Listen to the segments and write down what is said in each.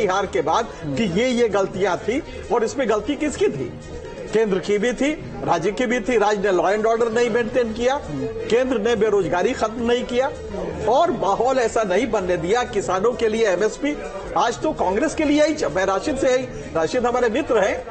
हार के बाद कि ये गलतियां थी और इसमें गलती किसकी थी? केंद्र की भी थी, राज्य की भी थी। राज्य ने लॉ एंड ऑर्डर नहीं मेंटेन किया, केंद्र ने बेरोजगारी खत्म नहीं किया और माहौल ऐसा नहीं बनने दिया। किसानों के लिए एमएसपी आज तो कांग्रेस के लिए ही, मैं राशिद हमारे मित्र हैं,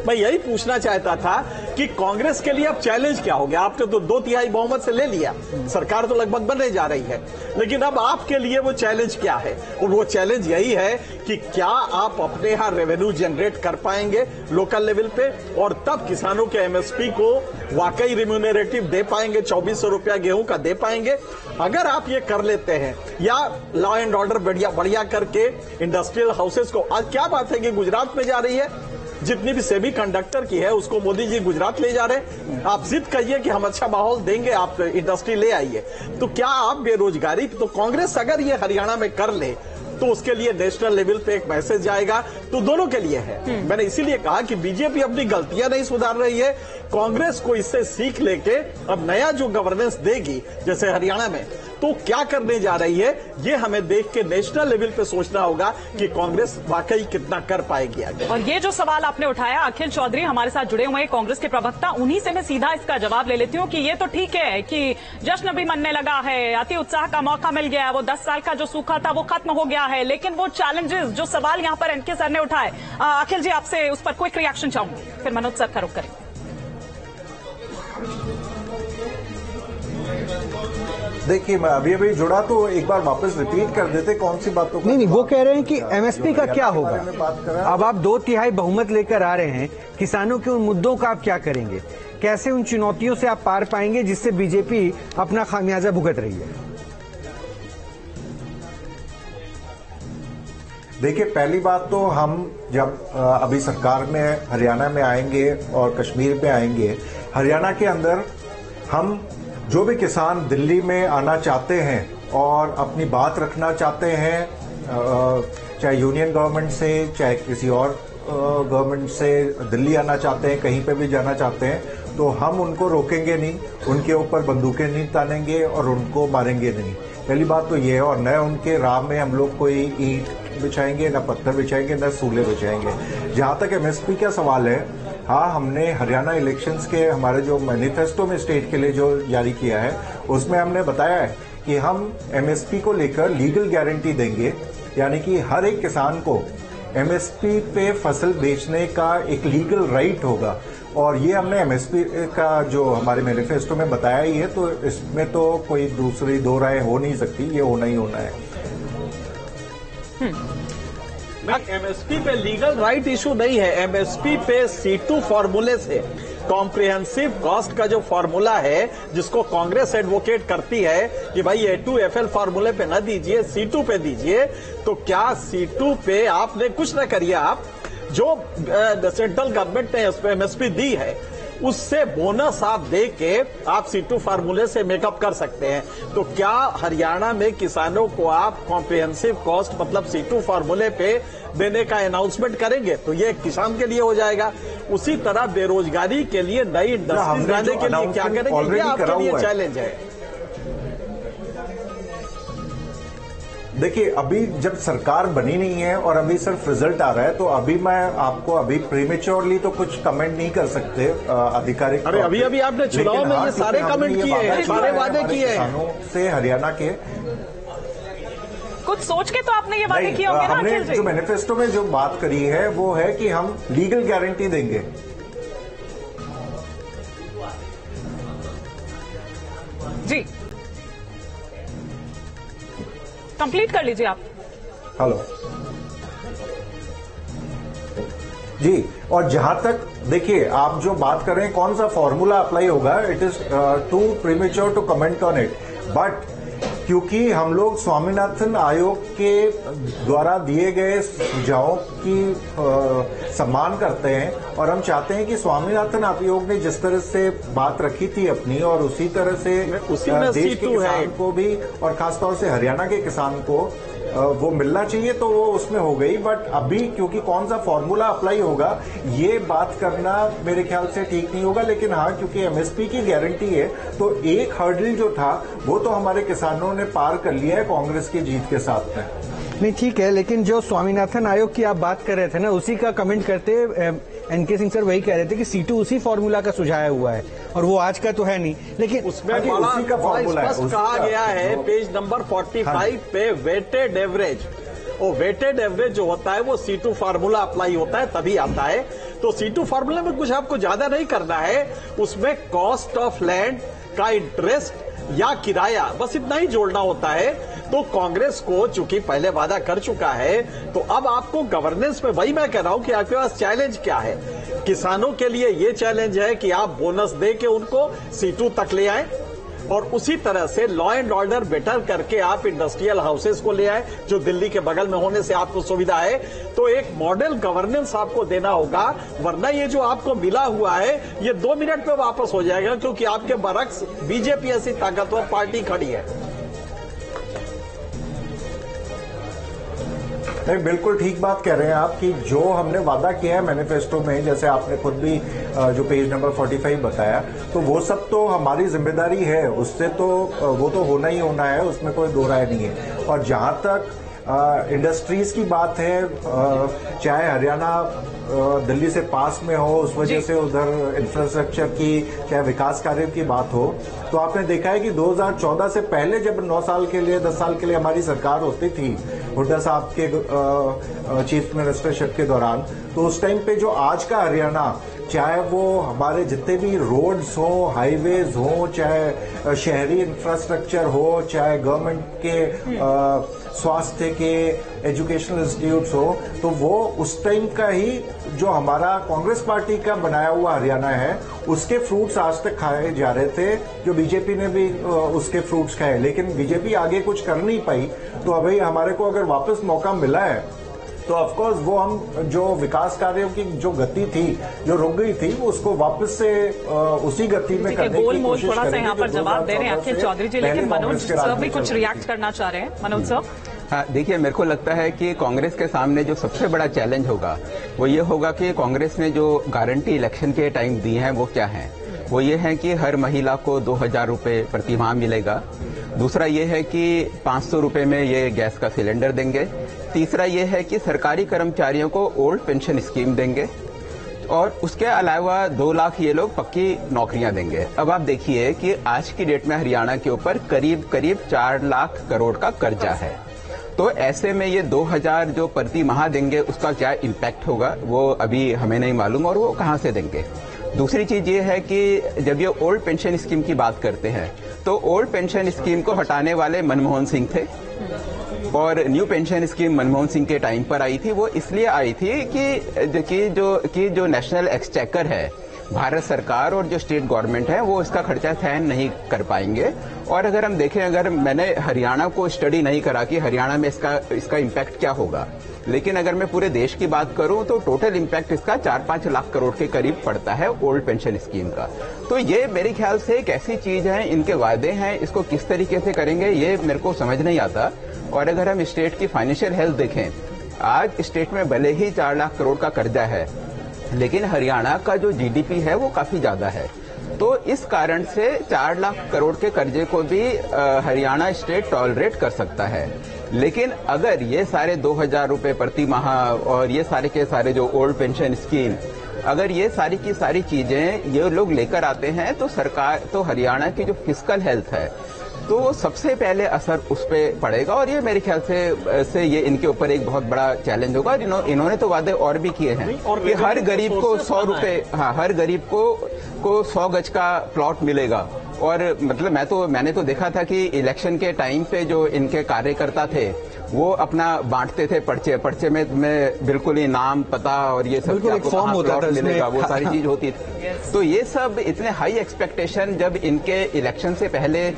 मैं यही पूछना चाहता था कि कांग्रेस के लिए अब चैलेंज क्या हो गया? आपने तो 2/3 बहुमत से ले लिया, सरकार तो लगभग बनने जा रही है, लेकिन अब आपके लिए वो चैलेंज क्या है? और वो चैलेंज यही है कि क्या आप अपने यहां रेवेन्यू जनरेट कर पाएंगे लोकल लेवल पे और तब किसानों के एमएसपी को वाकई रिम्यूनरेटिव दे पाएंगे, 2400 रुपया गेहूं का दे पाएंगे? अगर आप ये कर लेते हैं या लॉ एंड ऑर्डर बढ़िया करके इंडस्ट्रियल हाउसेस को, आज क्या बात है कि गुजरात में जा रही है, जितनी भी सेमी कंडक्टर की है उसको मोदी जी गुजरात ले जा रहे हैं। आप जिद कहिए कि हम अच्छा माहौल देंगे, आप इंडस्ट्री ले आइए। तो क्या आप बेरोजगारी, तो कांग्रेस अगर ये हरियाणा में कर ले तो उसके लिए नेशनल लेवल पे एक मैसेज जाएगा, तो दोनों के लिए है। मैंने इसीलिए कहा कि बीजेपी अपनी गलतियां नहीं सुधार रही है, कांग्रेस को इससे सीख लेके अब नया जो गवर्नेंस देगी जैसे हरियाणा में, तो क्या करने जा रही है ये हमें देख के नेशनल लेवल पे सोचना होगा कि कांग्रेस वाकई कितना कर पाएगी आगे। और ये जो सवाल आपने उठाया, अखिल चौधरी हमारे साथ जुड़े हुए हैं कांग्रेस के प्रवक्ता, उन्हीं से मैं सीधा इसका जवाब ले लेती हूँ कि ये तो ठीक है कि जश्न भी मनने लगा है, अति उत्साह का मौका मिल गया है, वो 10 साल का जो सूखा था वो खत्म हो गया है, लेकिन वो चैलेंजेस जो सवाल यहाँ पर एनके सर ने उठाए, अखिल जी आपसे उस पर क्विक रिएक्शन चाहूंगी, फिर मनोज सर का रुख करेंगे। देखिए, मैं अभी जुड़ा तो एक बार वापस रिपीट कर देते कौन सी बातों को। नहीं, वो कह रहे हैं कि एमएसपी का क्या होगा। अब आप 2/3 बहुमत लेकर आ रहे हैं, किसानों के उन मुद्दों का आप क्या करेंगे? कैसे उन चुनौतियों से आप पार पाएंगे जिससे बीजेपी अपना खामियाजा भुगत रही है? देखिए, पहली बात तो हम जब अभी सरकार में हरियाणा में आएंगे और कश्मीर पे आएंगे, हरियाणा के अंदर हम जो भी किसान दिल्ली में आना चाहते हैं और अपनी बात रखना चाहते हैं, चाहे यूनियन गवर्नमेंट से चाहे किसी और गवर्नमेंट से दिल्ली आना चाहते हैं, कहीं पे भी जाना चाहते हैं, तो हम उनको रोकेंगे नहीं, उनके ऊपर बंदूकें नहीं तानेंगे और उनको मारेंगे नहीं। पहली बात तो ये है। और न उनके राह में हम लोग कोई ईंट बिछाएंगे, न पत्थर बिछाएंगे, न सूले बिछाएंगे। जहां तक एमएसपी का सवाल है, हाँ, हमने हरियाणा इलेक्शंस के हमारे जो मैनिफेस्टो में स्टेट के लिए जो जारी किया है, उसमें हमने बताया है कि हम एमएसपी को लेकर लीगल गारंटी देंगे, यानी कि हर एक किसान को एमएसपी पे फसल बेचने का एक लीगल राइट होगा। और ये हमने एमएसपी का जो हमारे मैनिफेस्टो में बताया ही है, तो इसमें तो कोई दूसरी दो राय हो नहीं सकती, ये होना ही होना है। एमएसपी पे लीगल राइट इशू नहीं है, एमएसपी पे C2 फॉर्मूले से, कॉम्प्रिहेंसिव कॉस्ट का जो फॉर्मूला है जिसको कांग्रेस एडवोकेट करती है कि भाई A2FL फॉर्मूले पे न दीजिए, C2 पे दीजिए, तो क्या C2 पे आपने कुछ न करिए, आप जो सेंट्रल गवर्नमेंट ने एमएसपी दी है उससे बोनस आप दे के आप C2 फार्मूले से मेकअप कर सकते हैं। तो क्या हरियाणा में किसानों को आप कॉम्प्रिहेंसिव कॉस्ट मतलब C2 फार्मूले पे देने का अनाउंसमेंट करेंगे तो ये किसान के लिए हो जाएगा। उसी तरह बेरोजगारी के लिए नई इंडस्ट्री लाने के लिए क्या करेंगे, ये आपके लिए चैलेंज है। देखिए, अभी जब सरकार बनी नहीं है और अभी सिर्फ रिजल्ट आ रहा है, तो अभी मैं आपको अभी प्रीमेच्योरली तो कुछ कमेंट नहीं कर सकते आधिकारिक। अरे अभी आपने चुनाव में ये सारे कमेंट किए हैं, सारे वादे किए हैं किसानों से हरियाणा के। कुछ सोच के तो आपने ये वादे किए होंगे ना? हमने जो मैनिफेस्टो में जो बात करी है वो है कि हम लीगल गारंटी देंगे। जी, कंप्लीट कर लीजिए आप। हेलो जी। और जहां तक देखिए, आप जो बात कर रहे हैं कौन सा फॉर्मूला अप्लाई होगा, it is too premature to comment on it, but क्योंकि हम लोग स्वामीनाथन आयोग के द्वारा दिए गए सुझावों की सम्मान करते हैं और हम चाहते हैं कि स्वामीनाथन आयोग ने जिस तरह से बात रखी थी अपनी, और उसी तरह से देश के किसान को भी और खासतौर से हरियाणा के किसान को वो मिलना चाहिए, तो वो उसमें हो गई। बट अभी क्योंकि कौन सा फॉर्मूला अप्लाई होगा ये बात करना मेरे ख्याल से ठीक नहीं होगा। लेकिन हाँ, क्योंकि एमएसपी की गारंटी है, तो एक हर्डल जो था वो तो हमारे किसानों ने पार कर लिया है कांग्रेस की जीत के साथ में। नहीं ठीक है, लेकिन जो स्वामीनाथन आयोग की आप बात कर रहे थे ना, उसी का कमेंट करते एनके सिंह सर वही कह रहे थे कि C2 उसी फॉर्मूला का सुझाया हुआ है और वो आज का तो है नहीं, लेकिन उसमें उसी का फॉर्मूला है, स्पष्ट कहा गया है पेज नंबर 45 पे वेटेड एवरेज। वो वेटेड एवरेज जो होता है वो C2 फार्मूला अप्लाई होता है तभी आता है। तो C2 फार्मूला में कुछ आपको ज्यादा नहीं करना है, उसमें कॉस्ट ऑफ लैंड का इंटरेस्ट या किराया बस इतना ही जोड़ना होता है। तो कांग्रेस को चूंकि पहले वादा कर चुका है, तो अब आपको गवर्नेंस में वही मैं कह रहा हूं कि आपके पास चैलेंज क्या है। किसानों के लिए ये चैलेंज है कि आप बोनस दे के उनको C2 तक ले आए और उसी तरह से लॉ एंड ऑर्डर बेटर करके आप इंडस्ट्रियल हाउसेस को ले आए जो दिल्ली के बगल में होने से आपको सुविधा है। तो एक मॉडल गवर्नेंस आपको देना होगा, वरना ये जो आपको मिला हुआ है ये 2 मिनट में वापस हो जाएगा, क्योंकि आपके बरक्स बीजेपी ऐसी ताकतवर पार्टी खड़ी है। नहीं, बिल्कुल ठीक बात कह रहे हैं आप कि जो हमने वादा किया है मैनिफेस्टो में, जैसे आपने खुद भी जो पेज नंबर 45 बताया, तो वो सब तो हमारी जिम्मेदारी है, उससे तो वो तो होना ही होना है, उसमें कोई दो राय नहीं है। और जहां तक इंडस्ट्रीज की बात है, चाहे हरियाणा दिल्ली से पास में हो, उस वजह से उधर इंफ्रास्ट्रक्चर की, चाहे विकास कार्य की बात हो, तो आपने देखा है कि 2014 से पहले जब 9 साल के लिए 10 साल के लिए हमारी सरकार होती थी हुड्डा साहब के चीफ मिनिस्टरशिप के दौरान, तो उस टाइम पे जो आज का हरियाणा, चाहे वो हमारे जितने भी रोड्स हो, हाईवेज हो, चाहे शहरी इंफ्रास्ट्रक्चर हो, चाहे गवर्नमेंट के स्वास्थ्य के एजुकेशनल इंस्टीट्यूट्स हो, तो वो उस टाइम का ही जो हमारा कांग्रेस पार्टी का बनाया हुआ हरियाणा है, उसके फ्रूट्स आज तक खाए जा रहे थे, जो बीजेपी ने भी उसके फ्रूट्स खाए, लेकिन बीजेपी आगे कुछ कर नहीं पाई। तो अभी हमारे को अगर वापस मौका मिला है तो ऑफकोर्स वो हम जो विकास कार्यों की जो गति थी, जो रुक गई थी, उसको वापस से उसी गति में करने की कोशिश थोड़ा सा यहाँ पर करेंगे। जवाब दे रहे हैं अखिल चौधरी जी, लेकिन मनोज सर भी कुछ रिएक्ट करना चाह रहे हैं। मनोज सर। हाँ, देखिए, मेरे को लगता है कि कांग्रेस के सामने जो सबसे बड़ा चैलेंज होगा वो ये होगा कि कांग्रेस ने जो गारंटी इलेक्शन के टाइम दी है वो क्या है। वो ये है कि हर महिला को 2000 रुपए प्रति माह मिलेगा। दूसरा ये है कि 500 रुपए में ये गैस का सिलेंडर देंगे। तीसरा ये है कि सरकारी कर्मचारियों को ओल्ड पेंशन स्कीम देंगे और उसके अलावा 2 लाख ये लोग पक्की नौकरियां देंगे। अब आप देखिए कि आज की डेट में हरियाणा के ऊपर करीब 4 लाख करोड़ का कर्जा है। तो ऐसे में ये 2000 जो प्रति माह देंगे उसका क्या इम्पैक्ट होगा वो अभी हमें नहीं मालूम, और वो कहां से देंगे। दूसरी चीज ये है कि जब ये ओल्ड पेंशन स्कीम की बात करते हैं तो ओल्ड पेंशन स्कीम को हटाने वाले मनमोहन सिंह थे और new pension scheme Manmohan Singh के टाइम पर आई थी। वो इसलिए आई थी कि जो नेशनल एक्सचेकर है, भारत सरकार और जो स्टेट गवर्नमेंट है, वो इसका खर्चा सहन नहीं कर पाएंगे। और अगर हम देखें, अगर मैंने हरियाणा को स्टडी नहीं करा कि हरियाणा में इसका इम्पैक्ट क्या होगा, लेकिन अगर मैं पूरे देश की बात करूं तो टोटल इम्पैक्ट इसका 4-5 लाख करोड़ के करीब पड़ता है ओल्ड पेंशन स्कीम का। तो ये मेरे ख्याल से एक ऐसी चीज है, इनके वादे हैं, इसको किस तरीके से करेंगे ये मेरे को समझ नहीं आता। और अगर हम स्टेट की फाइनेंशियल हेल्थ देखें, आज स्टेट में भले ही 4 लाख करोड़ का कर्जा है, लेकिन हरियाणा का जो जीडीपी है वो काफी ज्यादा है। तो इस कारण से 4 लाख करोड़ के कर्जे को भी हरियाणा स्टेट टॉलरेट कर सकता है। लेकिन अगर ये सारे 2000 रुपए प्रति माह और ये सारे के सारे जो ओल्ड पेंशन स्कीम, अगर ये सारी की सारी चीजें ये लोग लेकर आते हैं तो सरकार, तो हरियाणा की जो फिस्कल हेल्थ है, तो सबसे पहले असर उस पर पड़ेगा। और ये मेरे ख्याल से ये इनके ऊपर एक बहुत बड़ा चैलेंज होगा। इन्होंने तो वादे और भी किए हैं कि हर गरीब को 100 रुपए, हाँ, हर गरीब को 100 गज का प्लॉट मिलेगा। और मतलब मैंने तो देखा था कि इलेक्शन के टाइम पे जो इनके कार्यकर्ता थे वो अपना बांटते थे पर्चे में बिल्कुल ही नाम, पता और ये सब एक फॉर्म होता था, मिलेगा, वो सारी चीज होती थी। तो ये सब इतने हाई एक्सपेक्टेशन जब इनके इलेक्शन से पहले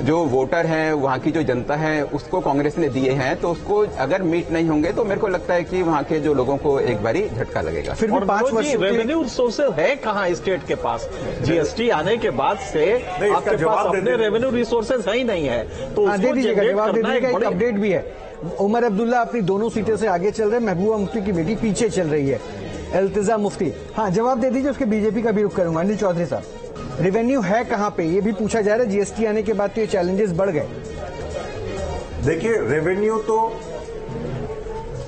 जो वोटर हैं, वहाँ की जो जनता है, उसको कांग्रेस ने दिए हैं, तो उसको अगर मीट नहीं होंगे तो मेरे को लगता है कि वहाँ के जो लोगों को एक बारी झटका लगेगा। फिर भी 5 वर्ष रेवेन्यू रिसोर्सेज है कहाँ स्टेट के पास? जीएसटी आने के बाद से आपके पास अपने रेवेन्यू रिसोर्सेज है ही नहीं है, तो दे दीजिएगा जवाब। दे दीजिएगा, एक अपडेट भी है। उमर अब्दुल्ला अपनी दोनों सीटों से आगे चल रहे हैं, महबूबा मुफ्ती की बेटी पीछे चल रही है, इल्तिजा मुफ्ती। हाँ, जवाब दे दीजिए, उसके बीजेपी का भी रुख करूंगा। अनिल चौधरी साहब, रेवेन्यू है कहां पे, ये भी पूछा जा रहा है। जीएसटी आने के बाद तो ये चैलेंजेस बढ़ गए। देखिए, रेवेन्यू तो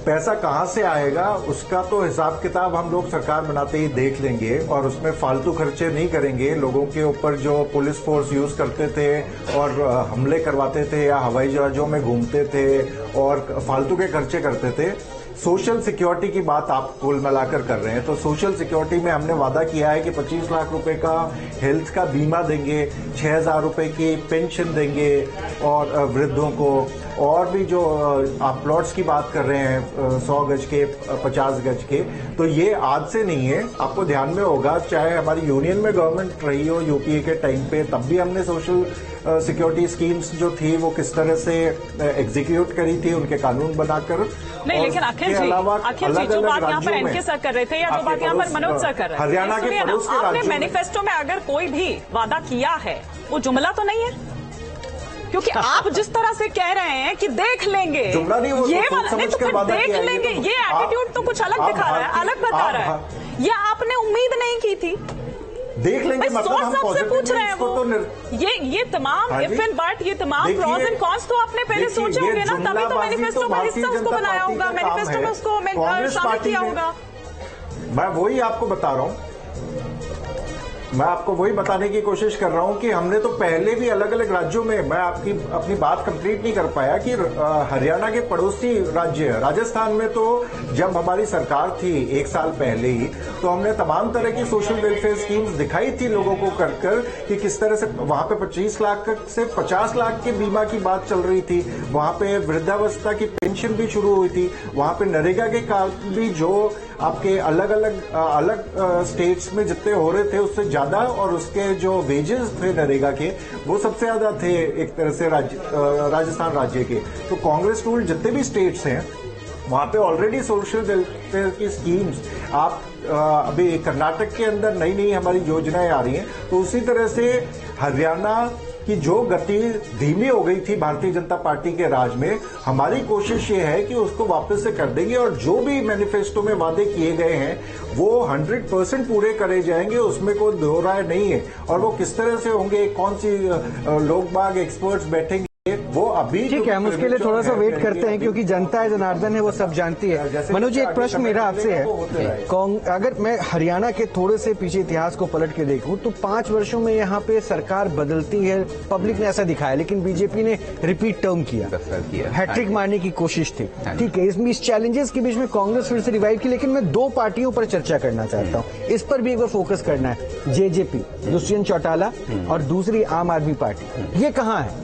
पैसा कहां से आएगा उसका तो हिसाब किताब हम लोग सरकार बनाते ही देख लेंगे और उसमें फालतू खर्चे नहीं करेंगे। लोगों के ऊपर जो पुलिस फोर्स यूज करते थे और हमले करवाते थे या हवाई जहाजों में घूमते थे और फालतू के खर्चे करते थे। सोशल सिक्योरिटी की बात आप कुल मिलाकर कर रहे हैं, तो सोशल सिक्योरिटी में हमने वादा किया है कि 25 लाख रुपए का हेल्थ का बीमा देंगे, 6,000 रुपए की पेंशन देंगे और वृद्धों को, और भी जो आप प्लॉट्स की बात कर रहे हैं 100 गज के 50 गज के, तो ये आज से नहीं है। आपको ध्यान में होगा चाहे हमारी यूनियन में गवर्नमेंट रही हो यूपीए के टाइम पे, तब भी हमने सोशल सिक्योरिटी स्कीम्स जो थी वो किस तरह से एग्जीक्यूट करी थी, उनके कानून बनाकर। नहीं, लेकिन अखिल जी जो बात यहाँ पर एनके सर कर रहे थे या जो बात यहाँ पर मनोज सर कर रहे थे, हरियाणा के पड़ोस के आपने मैनिफेस्टो में अगर कोई भी वादा किया है वो जुमला तो नहीं है? क्योंकि आप जिस तरह से कह रहे हैं कि देख लेंगे, जुमला नहीं, वो ये तो वाला नहीं, तो फिर देख लेंगे, ये एटीट्यूड तो कुछ अलग दिखा रहा है, अलग बता रहा है। ये आपने उम्मीद नहीं की थी। देख लेंगे मतलब हम पॉजिटिव पूछ रहे हैं वो ये तमाम इफ एंड बट, ये तमाम प्रॉस एंड कॉन्स तो आपने पहले सोचे होंगे ना, तभी तो मैनिफेस्टो का हिस्सा उसको बनाया होगा, मैनिफेस्टो में उसको शामिल किया होगा। मैं वही आपको बता रहा हूँ, मैं आपको वही बताने की कोशिश कर रहा हूं कि हमने तो पहले भी अलग अलग राज्यों में, मैं आपकी अपनी बात कंप्लीट नहीं कर पाया कि हरियाणा के पड़ोसी राज्य राजस्थान में तो जब हमारी सरकार थी 1 साल पहले ही, तो हमने तमाम तरह की सोशल वेलफेयर स्कीम्स दिखाई थी लोगों को कर कि किस तरह से वहां पे 25 लाख से 50 लाख के बीमा की बात चल रही थी, वहां पे वृद्धावस्था की पेंशन भी शुरू हुई थी, वहां पे नरेगा के काम भी जो आपके अलग अलग स्टेट्स में जितने हो रहे थे उससे ज्यादा, और उसके जो वेजेस थे नरेगा के वो सबसे ज्यादा थे एक तरह से राजस्थान राज्य के। तो कांग्रेस रूल जितने भी स्टेट्स हैं वहां पे ऑलरेडी सोशल वेलफेयर की स्कीम्स, आप अभी कर्नाटक के अंदर नई नई हमारी योजनाएं आ रही हैं, तो उसी तरह से हरियाणा कि जो गति धीमी हो गई थी भारतीय जनता पार्टी के राज में, हमारी कोशिश ये है कि उसको वापस से कर देंगे और जो भी मैनिफेस्टो में वादे किए गए हैं वो 100% पूरे करे जाएंगे, उसमें कोई दो राय नहीं है। और वो किस तरह से होंगे, कौन सी लोग बाग एक्सपर्ट्स बैठेंगे, वो अभी ठीक है, हम उसके लिए थोड़ा सा वेट करते हैं क्योंकि जनता है जनार्दन है, वो सब जानती है। मनोज जी, एक प्रश्न मेरा आपसे है, अगर मैं हरियाणा के थोड़े से पीछे इतिहास को पलट के देखूं तो 5 वर्षों में यहाँ पे सरकार बदलती है, पब्लिक ने ऐसा दिखाया, लेकिन बीजेपी ने रिपीट टर्म किया, हैट्रिक मारने की कोशिश थी। ठीक है, इस चैलेंजेस के बीच में कांग्रेस फिर से रिवाइव की, लेकिन मैं 2 पार्टियों पर चर्चा करना चाहता हूँ, इस पर भी एक बार फोकस करना है। जेजेपी, दुष्यंत चौटाला, और दूसरी आम आदमी पार्टी, ये कहाँ है?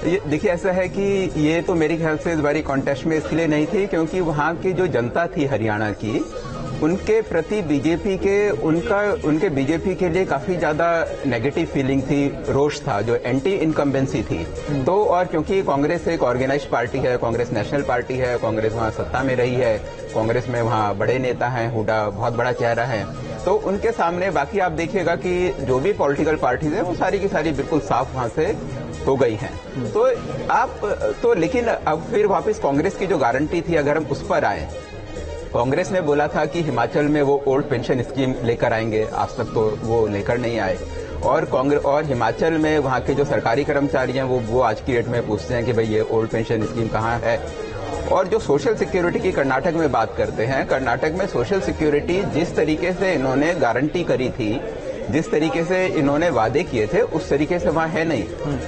देखिए, ऐसा है कि ये तो मेरे ख्याल से इस बारी कॉन्टेस्ट में इसलिए नहीं थी क्योंकि वहाँ की जो जनता थी हरियाणा की, उनके प्रति बीजेपी के उनके बीजेपी के लिए काफी ज्यादा नेगेटिव फीलिंग थी, रोष था, जो एंटी इनकम्बेंसी थी। तो और क्योंकि कांग्रेस एक ऑर्गेनाइज्ड पार्टी है, कांग्रेस नेशनल पार्टी है, कांग्रेस वहाँ सत्ता में रही है, कांग्रेस में वहाँ बड़े नेता हैं, हुड्डा बहुत बड़ा चेहरा है, तो उनके सामने बाकी आप देखिएगा कि जो भी पॉलिटिकल पार्टीज है वो सारी की सारी बिल्कुल साफ वहाँ से हो गई हैं। तो आप तो लेकिन अब फिर वापस कांग्रेस की जो गारंटी थी, अगर हम उस पर आए, कांग्रेस ने बोला था कि हिमाचल में वो ओल्ड पेंशन स्कीम लेकर आएंगे, आज तक तो वो लेकर नहीं आए। और हिमाचल में वहाँ के जो सरकारी कर्मचारी हैं वो आज की डेट में पूछते हैं कि भाई ये ओल्ड पेंशन स्कीम कहाँ है। और जो सोशल सिक्योरिटी की कर्नाटक में बात करते हैं, कर्नाटक में सोशल सिक्योरिटी जिस तरीके से इन्होंने गारंटी करी थी, जिस तरीके से इन्होंने वादे किए थे, उस तरीके से वहाँ है नहीं।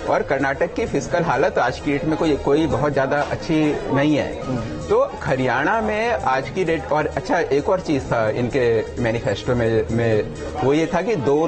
और कर्नाटक की फिस्कल हालत आज की डेट में कोई बहुत ज्यादा अच्छी नहीं है। तो हरियाणा में आज की डेट, और अच्छा एक और चीज था इनके मैनिफेस्टो में वो ये था कि 2